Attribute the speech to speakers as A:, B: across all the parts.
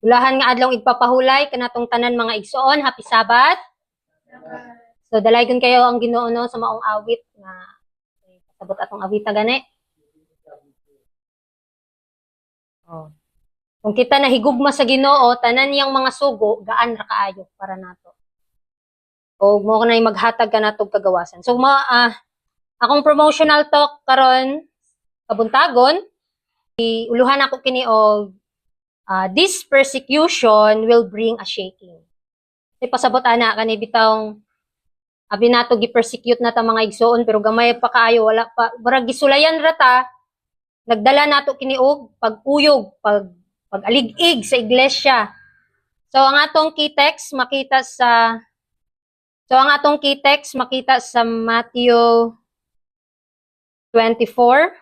A: Ulahan nga adlong igpapahulay kanatong tanan mga igsoon, happy Sabat. So dalaygon kayo ang Ginoo no sa maong awit nga pasabot atong awita gani. Oh. Kung kita nahigugma sa Ginoo, tanan niyang mga sugo gaan ra kaayo para nato. O mo ko na maghatag kanatong kagawasan. So akong promotional talk karon kabuntagon, uluhan ako kini og this persecution will bring a shaking. Kasi pasabot ana kani bitawng abi nato gi-persecute na ta mga igsoon pero gamay pa kaayo wala pa murag gisulayan ra ta nagdala nato kini og pag-uyog, pag-alig-ig sa iglesia. So ang atong key text makita sa Matthew 24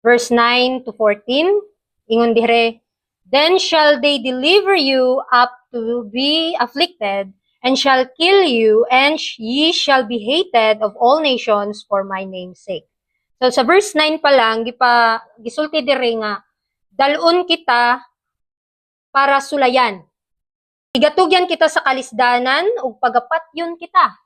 A: verse 9 to 14. Ingon dire, then shall they deliver you up to be afflicted, and shall kill you, and ye shall be hated of all nations for my name's sake. So sa verse 9 pa lang, gisulti dire nga, dalon kita para sulayan. Igatugyan kita sa kalisdanan, ug pagapatyon kita.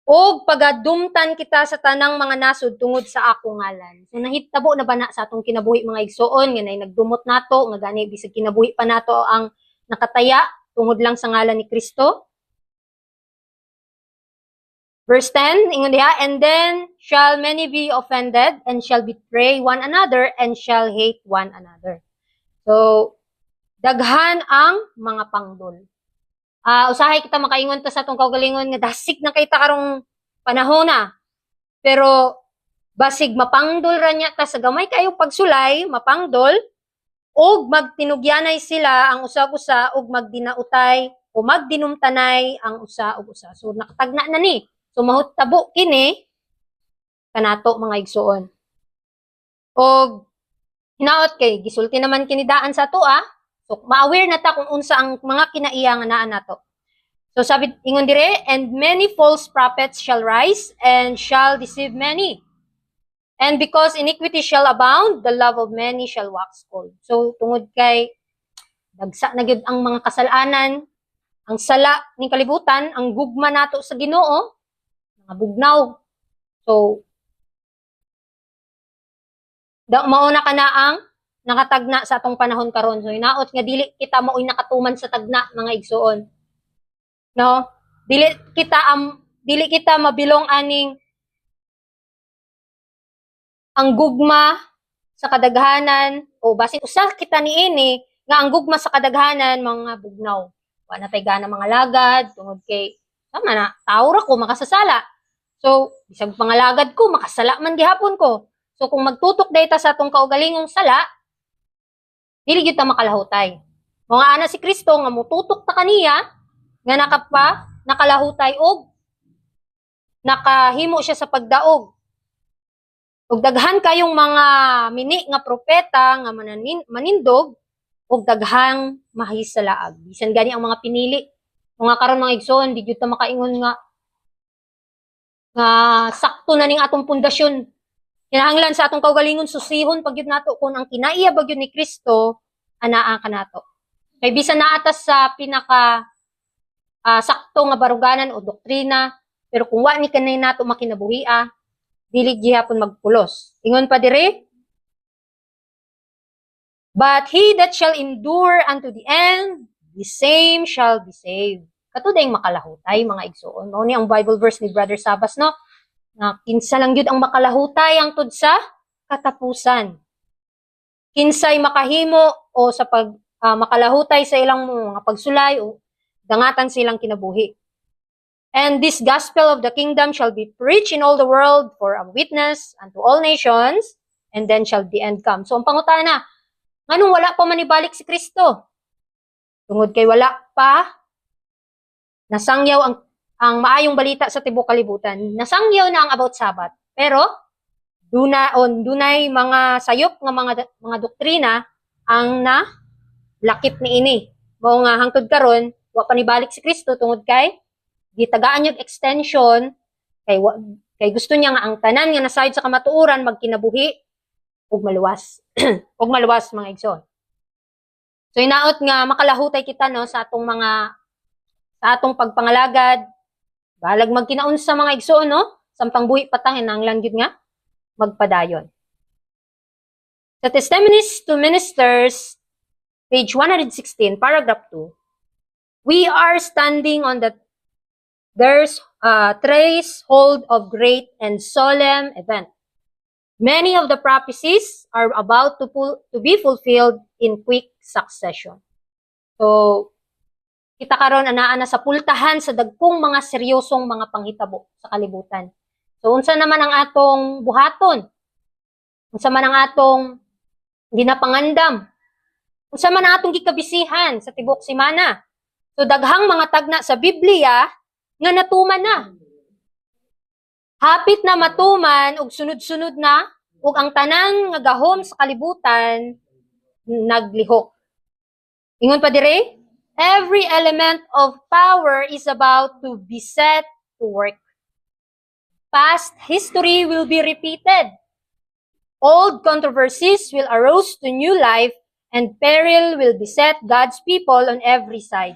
A: O pagadumtan kita sa tanang mga nasod tungod sa akong ngalan. So nahitabo na ba na sa atong kinabuhi mga igsoon nga nagdumot nato nga gani bisag kinabuhi pa nato ang nakataya tungod lang sa ngalan ni Kristo. Verse 10, ingon diha, and then shall many be offended and shall betray one another and shall hate one another. So daghan ang mga pangdol. Usahay kita makaingon ta sa atong kaugalingon nga dasig na kay ta karong panahon na. Pero basig mapangdol ra niya ta sa gamay kayong pagsulay, mapangdol og magtinugyanay sila ang usa-usa og magdinautay o magdinumtanay ang usa ug usa. So nakatagna na ni. So mahutabo kini kanato mga igsoon. Og hinaot kay gisulti naman kini daan sa ato So, ma-aware na ta kung unsa ang mga kinaiya nga naa nato. So, sabi, ingon dire, and many false prophets shall rise and shall deceive many. And because iniquity shall abound, the love of many shall wax cold. So, tungod kay dagsa na gyud ang mga kasalanan, ang sala ning kalibutan, ang gugma nato sa Ginoo, mga bugnaw. So, mauna ka na ang nakatagna sa atong panahon karon. So hinaot nga dili kita mao'y nakatuman sa tagna mga igsoon. No? Dili kita mabilong aning ang gugma sa kadaghanan o basin usa kita niini nga ang gugma sa kadaghanan mga bugnaw. Wa na tay gana mga lagad tungod kay tama na tawo ra ko makasasala. So bisag pangalagad ko makasala man gihapon ko. So kung magtutok dayta sa atong kaugalingong sala, dili gyud ta makalahutay. Mga ana si Kristo nga mututok ta kaniya nga nakalahutay og nakahimo siya sa pagdaog. Ug daghan kayong mga mini nga propeta nga manindog ug daghang mahisalaag. Bisan gani ang mga pinili. Mga karon mga igsoon, di gyud ta makaingon nga sakto na ning atong pundasyon. Kinahanglan sa atong kaugalingon susihon pag yun nato kung ang kinaiya ba yun ni Kristo anaa ka nato. Kay bisan naatas sa pinaka sakto nga baruganan o doktrina, pero kung wa ni kanay nato makinabuhia, dili gihapon magpulos. Ingon pa dire, but he that shall endure unto the end, the same shall be saved. Kato dayong makalahutay mga igsoon. Mao ni ang Bible verse ni Brother Sabas, no? Na kinsa lang yun ang makalahutay ang tud sa katapusan. Kinsay makahimo o sa makalahutay sa ilang mga pagsulay o dangatan silang kinabuhi. And this gospel of the kingdom shall be preached in all the world for a witness unto all nations, and then shall the end come. So ang pangutana, nganong wala pa manibalik si Kristo? Tungod kay wala pa nasangyaw ang maayong balita sa tibuok kalibutan. Nasangyaw na ang about Sabat. Pero dunay mga sayop nga mga doktrina ang lakip niini. Mao nga hangtod karon wa pa nibalik si Kristo tungod kay gitagaan niya extension kay gusto niya nga ang tanan nga nasayod sa kamatuoran magkinabuhi ug maluwas. Ug maluwas mga igsoon. So inaot nga makalahutay kita no sa atong pagpangalagad. Balag magkinaon sa mga igsoon no, sampang buhi patang hinanglan gyud nga magpadayon. Sa Testimonies to Ministers, page 116, paragraph 2, we are standing on the threshold of great and solemn event. Many of the prophecies are about to be fulfilled in quick succession. So, kita karon anaa na sa pultahan sa dagkong mga seryosong mga panghitabo sa kalibutan. So, unsa naman ang atong buhaton? Unsa man ang atong ginapangandam? Unsa man ang atong gikabisihan sa tibok semana? So, daghang mga tagna sa Biblia nga natuman na. Hapit na matuman ug sunod-sunod na ug ang tanang nga gahom sa kalibutan naglihok. Ingon pa dire, every element of power is about to be set to work. Past history will be repeated. Old controversies will arouse to new life and peril will beset God's people on every side.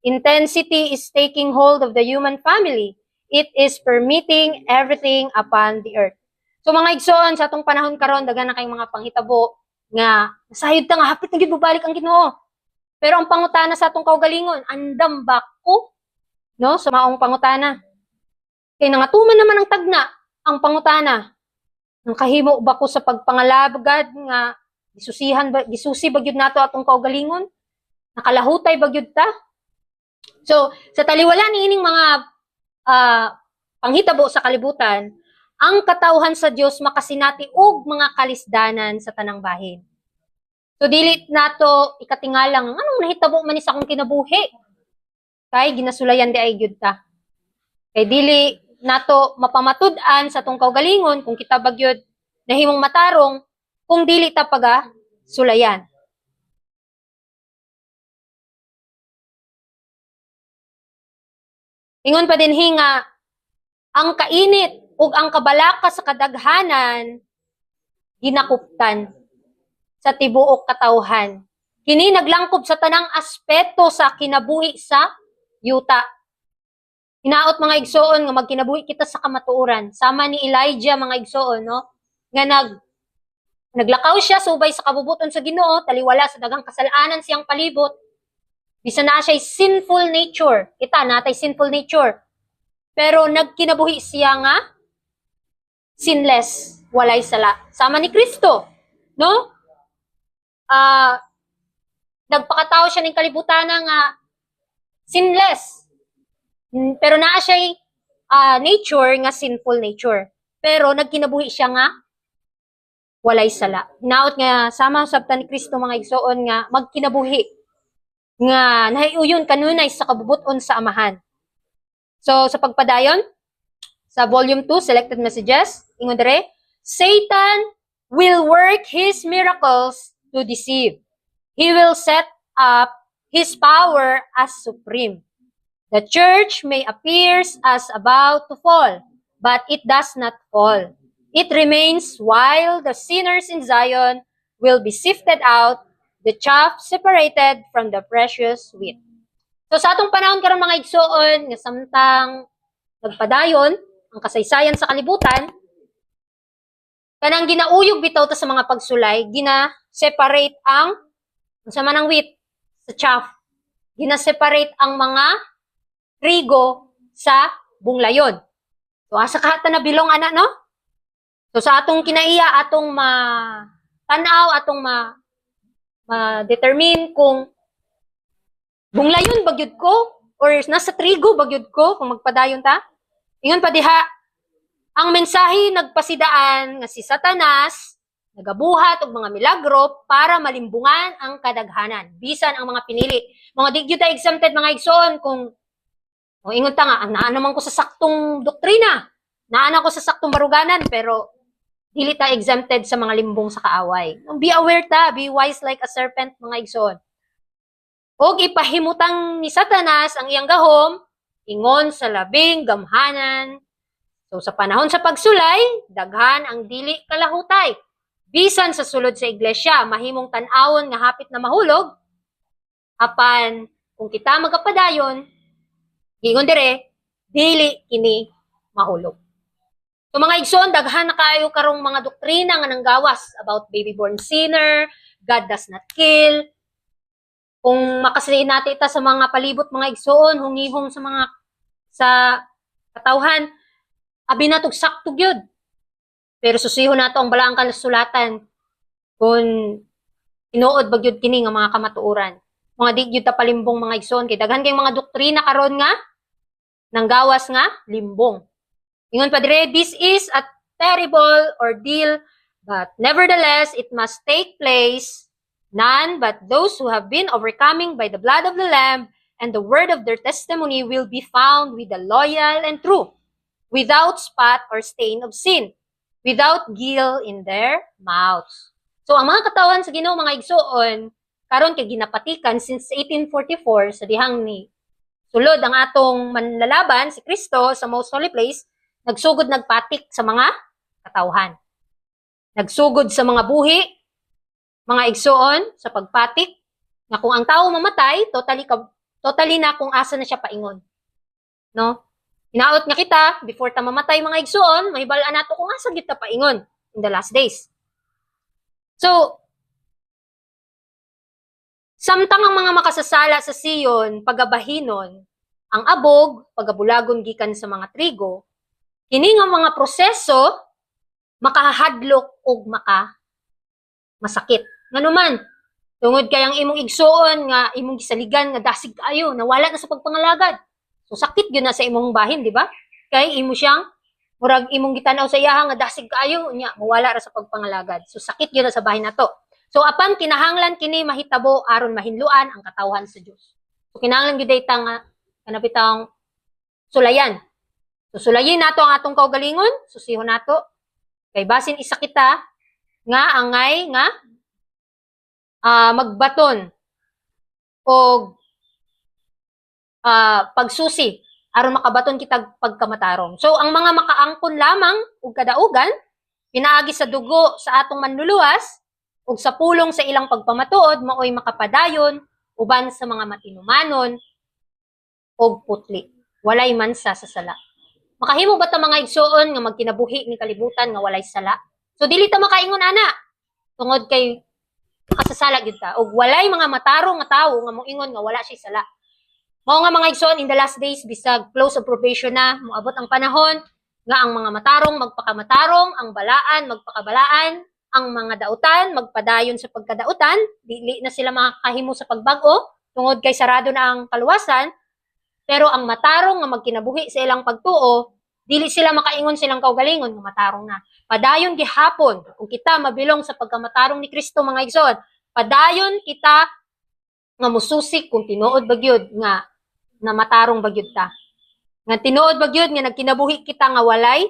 A: Intensity is taking hold of the human family. It is permitting everything upon the earth. So mga igsoon, sa atong panahon karon daghan na kayong mga panghitabo nga nasayod ta nga hapit na gyud balik ang Ginoo. Pero ang pangutana sa atong kaugalingon, andam ba ko? No, sa maong pangutana. Kay nangatuman naman ang tagna, ang pangutana. Nang kahimo ba ko sa pagpangalabgad nga gisusi ba gyud nato atong kaugalingon? Nakalahutay ba gyud ta? So, sa taliwala niining mga panghitabo sa kalibutan, ang katawhan sa Dios makasinati og mga kalisdanan sa tanang bahin. So dili nato ikatingalang anong nahitabo man ni sa akong kinabuhi. Kay ginasulayan di ay gyud ta. Kay dili nato mapamatud-an sa tong kaugalingon kung kita bagyod nahimong matarong kung dili ta paga sulayan. Ingon pa din hinga, ang kainit ug ang kabalaka sa kadaghanan ginakuptan sa tibuok katawhan. Kini naglangkob sa tanang aspeto sa kinabuhi sa yuta. Hinaot mga igsoon nga magkinabuhi kita sa kamatuoran. Sama ni Elijah mga igsoon, no? Nga naglakaw siya subay sa kabubuton sa Ginoo, taliwala sa daghang kasalanan siyang palibot. Bisan na siya sinful nature. Kita natay sinful nature. Pero nagkinabuhi siya nga sinless, walay sala. Sama ni Kristo, no? Nagpakatao siya ng kalibutan nga sinless. Pero naa siya nature nga sinful nature. Pero nagkinabuhi siya nga walay sala. Hinaot nga sama sabta ni Kristo mga igsoon nga magkinabuhi nga nahiuyon kanunay sa kabubuton sa amahan. So sa pagpadayon sa volume 2 selected messages, ingon dire, Satan will work his miracles to deceive. He will set up his power as supreme. The church may appear as about to fall, but it does not fall. It remains while the sinners in Zion will be sifted out, the chaff separated from the precious wheat. So sa atong panahon karon mga igsoon, nga samtang nagpadayon ang kasaysayan sa kalibutan, kanang ginauyog bitaw ta sa mga pagsulay, gina-separate ang unsa man ang wheat sa chaff. Gina-separate ang mga trigo sa bunglayon. So asa kahata na bilong ana no? So sa atong kinaiya atong ma-tanaw, atong ma-determine kung bunglayon bagyod ko or nasa trigo bagyod ko kung magpadayon ta. Ingon pa diha, ang mensahe nagpasidaan nga si Satanas nagabuhat og mga milagro para malimbungan ang kadaghanan bisan ang mga pinili. Mga di gyud ta exempted mga igsoon kung ingon ta nga naa naman ko sa saktong doktrina, naa na ko sa saktong baruganan pero dili ta exempted sa mga limbong sa kaaway. Be aware ta, be wise like a serpent mga igsoon. Og ipahimutang ni Satanas ang iyang gahom ingon sa labing gamhanan. So sa panahon sa pagsulay, daghan ang dili kalahutay. Bisan sa sulod sa iglesia, mahimong tan-awon nga hapit na mahulog, apan kung kita magapadayon, gingon dire, dili kini mahulog. So mga igsoon, daghan na kayo karong mga doktrina nga nanggawas about baby-born sinner, God does not kill. Kung makasaliin natin ita sa mga palibot mga igsoon, hungihong sa katawhan, abi natog sakto gyud. Pero susihon nato ang balaang kasulatan kung tinuod ba gyud kini nga mga kamatuoran. Mga di gyud ta palimbong mga igsoon kay daghan kay mga doktrina karon nga nanggawas nga limbong. Ingon pa dire, this is a terrible ordeal, but nevertheless it must take place. None but those who have been overcoming by the blood of the Lamb and the word of their testimony will be found with the loyal and true, without spot or stain of sin, without guile in their mouths. So ang mga katawan sa Ginoo mga igsoon, karon kay ginapatikan since 1844 sa dihang ni sulod ang atong manlalaban si Kristo sa most holy place, nagsugod nagpatik sa mga katawhan. Nagsugod sa mga buhi, mga igsoon sa pagpatik, nga kung ang tao mamatay, totally na kung asa na siya paingon. No? Hinaot nga kita, before ta mamatay mga igsoon, mahibalaan nato kung asa gyud ta paingon in the last days. So, samtang ang mga makasasala sa Sion, pagabahinon, ang abog, pagabulagon gikan sa mga trigo, kini nga mga proseso, makahadlok o masakit. Nganuman, tungod kay ang imong igsuon nga imong gisaligan nga dasig kaayo, nawala na sa pagpangalagad. So sakit gyud na sa imong bahin, di ba? Kay imo siyang murag imong gitanaw sa iyaha nga dasig kaayo, nya mawala ra sa pagpangalagad. So sakit gyud na sa bahin nato. So apan kinahanglan kini mahitabo aron mahinluan ang katawhan sa Dios. So kinahanglan gyud dayta nga kanapitang sulayan. So sulayin nato ang atong kaugalingon, susihon nato kay basin isa kita nga angay nga magbaton o pagsusi aron makabaton kita pagkamatarong. So ang mga makaangkon lamang ug kadaugan pinaagi sa dugo sa atong manluluwas ug sa pulong sa ilang pagpamatuod maoy makapadayon uban sa mga matinumanon og putli. Walay mansa sa sala. Makahimo ba ta mga igsoon nga magkinabuhi ni kalibutan nga walay sala? So dili ta makaingon ana. Tungod kay kasasala gyud ta ug walay mga matarong nga tawo nga moingon nga wala siya sala. Mao nga mga igsoon in the last days bisag close of probation na moabot ang panahon nga ang mga matarong magpakamatarong, ang balaan magpakabalaan, ang mga dautan magpadayon sa pagkadautan, dili na sila makakahimo sa pagbag-o tungod kay sarado na ang kaluwasan. Pero ang matarong nga magkinabuhi sa ilang pagtuo, dili sila makaingon silang kaugalingon nga matarong na. Padayon gihapon kung kita mabilong sa pagkamatarong ni Kristo mga igsoon, padayon kita nga mususik kung tinuod bagyod nga na matarong bagyod ta. Nga tinuod bagyod nga nagkinabuhi kita nga walay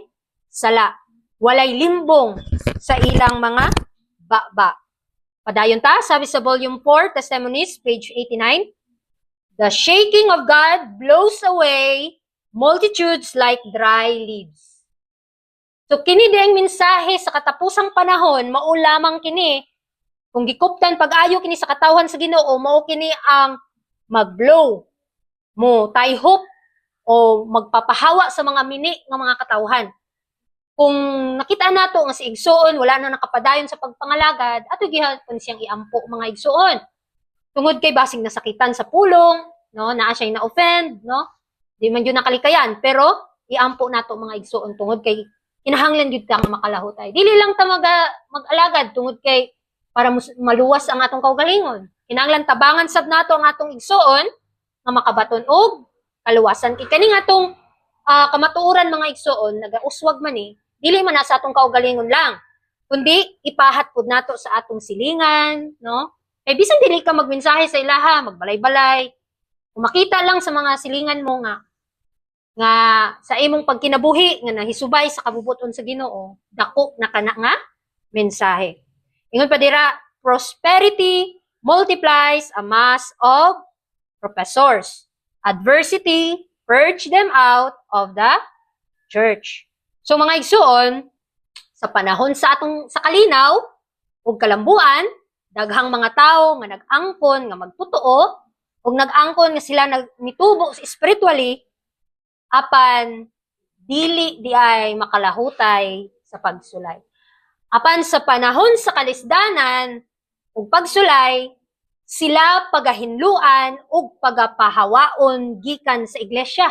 A: sala, walay limbong sa ilang mga baba. Padayon ta, sabi sa volume 4, Testimonies, page 89, the shaking of God blows away multitudes like dry leaves. So kini ding mensahe sa katapusang panahon, mao lamang kini kung gikuptan pag-ayo kini sa katawhan sa Ginoo, mao kini ang mag-blow mo tayhop o magpapahawa sa mga mini nga mga katawhan. Kung nakita nato nga si igsoon wala na nakapadayon sa pagpangalagad, ato gihapon siyang iampo mga igsoon. Tungod kay basing nasakitan sa pulong, no, naa siya na-offend, no? Di man yun nakalikayan, pero iampo nato mga igsoon tungod kay kinahanglan gyud ta nga makalahutay. Dili lang ta mag-alagad tungod kay para maluwas ang atong kaugalingon. Kinahanglan tabangan sab nato ang atong igsoon nga makabaton og kaluwasan. Kay kaning atong kamatuoran mga igsoon nagauswag man dili man na sa atong kaugalingon lang, kundi ipahat pud nato sa atong silingan, no? Kay bisan dili ka magmensahe sa ilaha, magbalay-balay. Kung makita lang sa mga silingan mo nga sa imong pagkinabuhi nga nahisubay sa kabubuton sa Ginoo, dako na kana nga mensahe. Ingon pa dira, prosperity multiplies a mass of professors. Adversity purge them out of the church. So mga igsoon, sa panahon sa kalinaw ug kalambuan, daghang mga tawo nga nag-angkon nga magtotoo ug nag-angkon nga sila mitubo spiritually apan dili di ay makalahutay sa pagsulay. Apan sa panahon sa kalisdanan ug pagsulay, sila pagahinluan ug pagapahawaon gikan sa iglesia.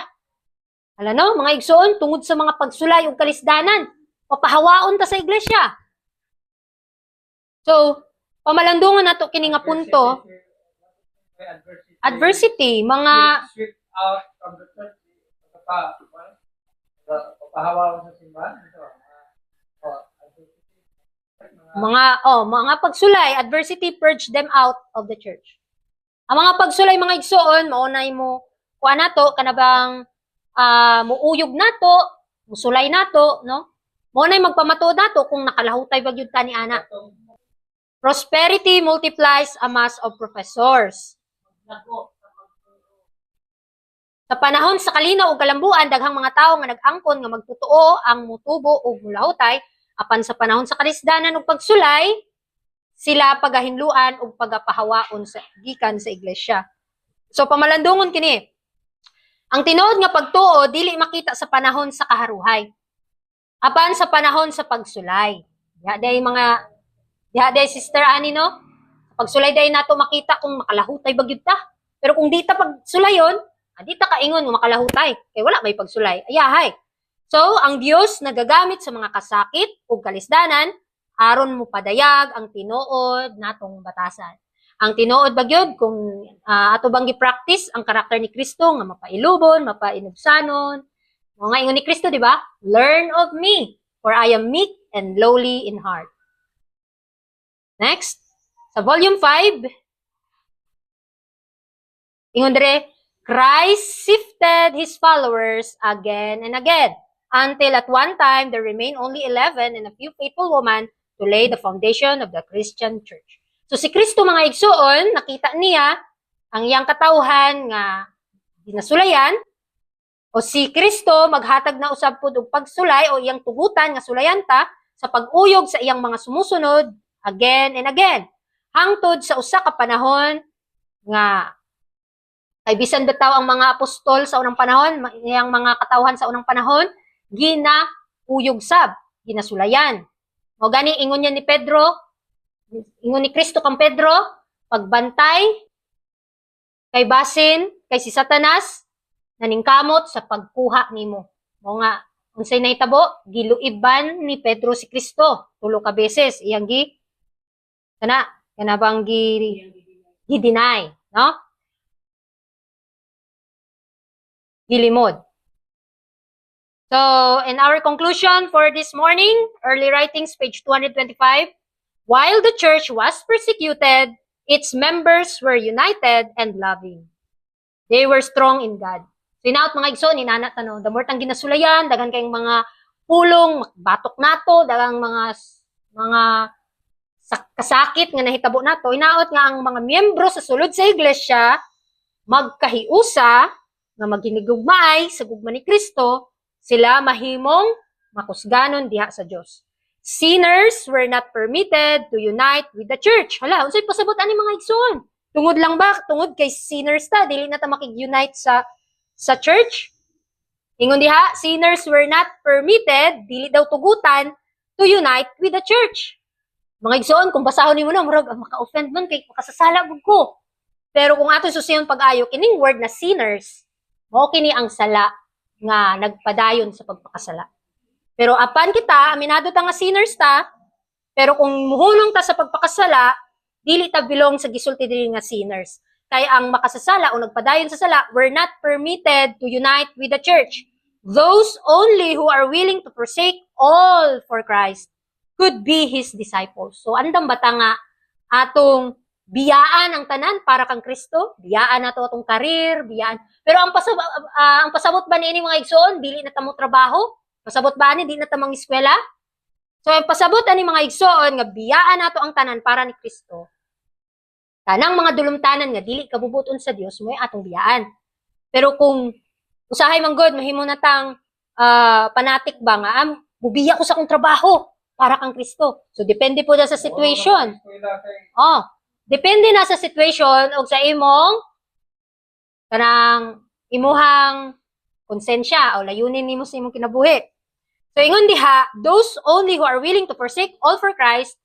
A: Hala no, mga igsoon, tungod sa mga pagsulay ug kalisdanan, papahawaon ta sa iglesia. So, pamalandungan nato kini nga punto, adversity, mga
B: sweep out from the church, papahawa sa simbahan.
A: mga pagsulay, adversity purge them out of the church. Ang mga pagsulay mga igsoon, maunay mo kuha nato kanabang muuyog nato, musulay nato, no? Maunay magpamatuod nato kung nakalahutay ba gyud ta ni ana. Prosperity multiplies a mass of professors. Sa panahon sa kalinaw ug kalambuan, daghang mga tawo nga nag-angkon nga magtotoo ang mutubo ug mulahutay, apan sa panahon sa kalisdanan ug pagsulay, sila pagahinluan ug pagapahawaon sa gikan sa iglesia. So pamalandungon kini. Ang tinuod nga pagtuo dili makita sa panahon sa kaharuhay. Apan sa panahon sa pagsulay. Diha day Sister Annie no. Pagsulay day nato makita kung makalahutay ba gyud ta. Pero kung di ta pagsulayon, di ta kaingon nga makalahutay kay wala may pagsulay. Ayahay. So ang Dios nagagamit sa mga kasakit ug kalisdanan aron mo padayag ang tinuod natong batasan. Ang tinuod ba gyud kung ato bang gi-practice ang karakter ni Kristo nga mapailubon, mapainubsanon. Mga ingon ni Kristo, di ba? Learn of me, for I am meek and lowly in heart. Next, sa volume 5, ingon dire, Christ sifted his followers again and again, until at one time there remained only 11 and a few faithful women to lay the foundation of the Christian church. So si Kristo mga igsoon, nakita niya ang iyang katawhan nga dinasulayan, o si Kristo maghatag na usab pud og pagsulay o iyang tugutan nga sulayan ta sa pag-uyog sa iyang mga sumusunod again and again. Hangtod sa usa ka panahon nga kay bisan bitaw ang mga apostol sa unang panahon, iyang mga katawhan sa unang panahon, ginauyog sab, ginasulayan. O gani ingon niya ni Pedro, ingon ni Kristo kang Pedro, pagbantay kay basin kay si Satanas naningkamot sa pagkuha nimo. Mo nga unsay nahitabo, giluiban ni Pedro si Kristo 3 ka beses iyang kanabang gi-deny, no? Gilimod. So, in our conclusion for this morning, early writings, page 225, while the church was persecuted, its members were united and loving. They were strong in God. So, inaot mga igsoon, inanat ano, the more tang ginasulayan, dagan kayong mga pulong, batok nato, dagang mga kasakit nga nahitabo nato, inaot nga ang mga miyembro sa sulod sa iglesia, magkahiusa, nga maghinigugmaay sa gugma ni Kristo, sila mahimong makusganon diha sa Dios. Sinners were not permitted to unite with the church. Hala, unsay pasabot ani mga igsoon? Tungod lang ba? Tungod kay sinners ta, dili na ta makig-unite sa church? Ingon diha, sinners were not permitted, dili daw tugutan to unite with the church. Mga igsoon, kung basahon nimo na, murag maka-offend man kay makasasala gud ko. Pero kung ato susiyon pag-ayo kining word na sinners, mao kini ang sala nga nagpadayon sa pagpakasala. Pero apan kita, aminado ta nga sinners ta, pero kung muhunong ta sa pagpakasala, dili ta belong sa gisulti diri nga sinners. Kaya ang makasasala o nagpadayon sa sala were not permitted to unite with the church. Those only who are willing to forsake all for Christ could be His disciples. So andam bata nga atong biyaan ang tanan para kang Kristo, biyaan nato atong karir, biyaan. Pero ang pasabot ba niini mga igsoon, dili na ta mo trabaho? Pasabot ba ani di na ta mangiskwela? So ang pasabot ani mga igsoon nga biyaan nato ang tanan para ni Kristo. Tanang mga dulumtanan nga dili kabubuton sa Dios mo atong biyaan. Pero kung usahay man god mahimo na tang panatik ba nga mubiya ko sa akong trabaho para kang Kristo. So depende po na sa situation. Depende na sa situation o sa imong kanang imuhang konsensya o layunin nimo sa imong kinabuhi. So ingon diha, those only who are willing to forsake all for Christ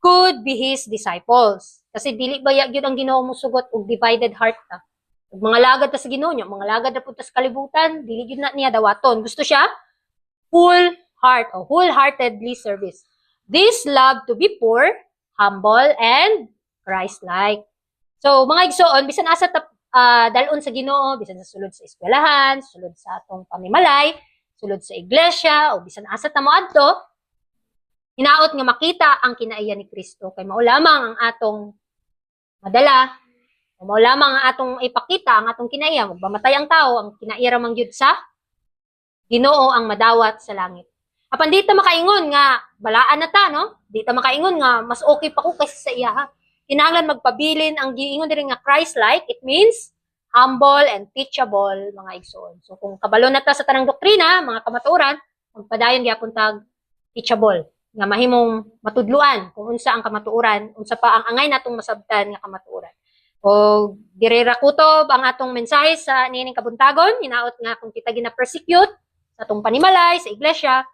A: could be his disciples. Kasi dili ba gyud ang Ginoo mo sugot og divided heart ta. Ug mga lagad ta sa Ginoo nya, mga lagad na punta sa kalibutan, dili gyud na niya dawaton. Gusto siya full heart o wholeheartedly service. This love to be poor, humble, and Christ-like. So, mga igsoon, bisan asa dalon sa Ginoo, bisan sa sulod sa eskwelahan, sulod sa atong pamimalay, sulod sa iglesia, o bisan asa ta moadto, hinaot nga makita ang kinaiya ni Kristo. Kay mao lamang ang atong madala, o mao lamang ang atong ipakita, ang atong kinaiya. Magbamatay ang tao, ang kinaiya ramang gyud sa Ginoo ang madawat sa langit. Apan di ta makaingon nga balaan na ta, no? Di ta makaingon nga mas okay pa ko kaysa sa iya. Ha? Kinahanglan magpabilin ang giingon diri nga Christ-like. It means humble and teachable, mga igsoon. So kung kabalo na ta sa tanang doktrina, mga kamatuoran, magpadayon gyapon tag teachable nga mahimong matudluan kung unsa ang kamatuoran, unsa pa ang angay natong masabtan nga kamatuoran. O dirira kutob ang atong mensahe sa niining kabuntagon, hinaot nga kung kita gina-persecute sa atong panimalay, sa iglesia,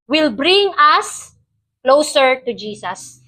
A: will bring us closer to Jesus.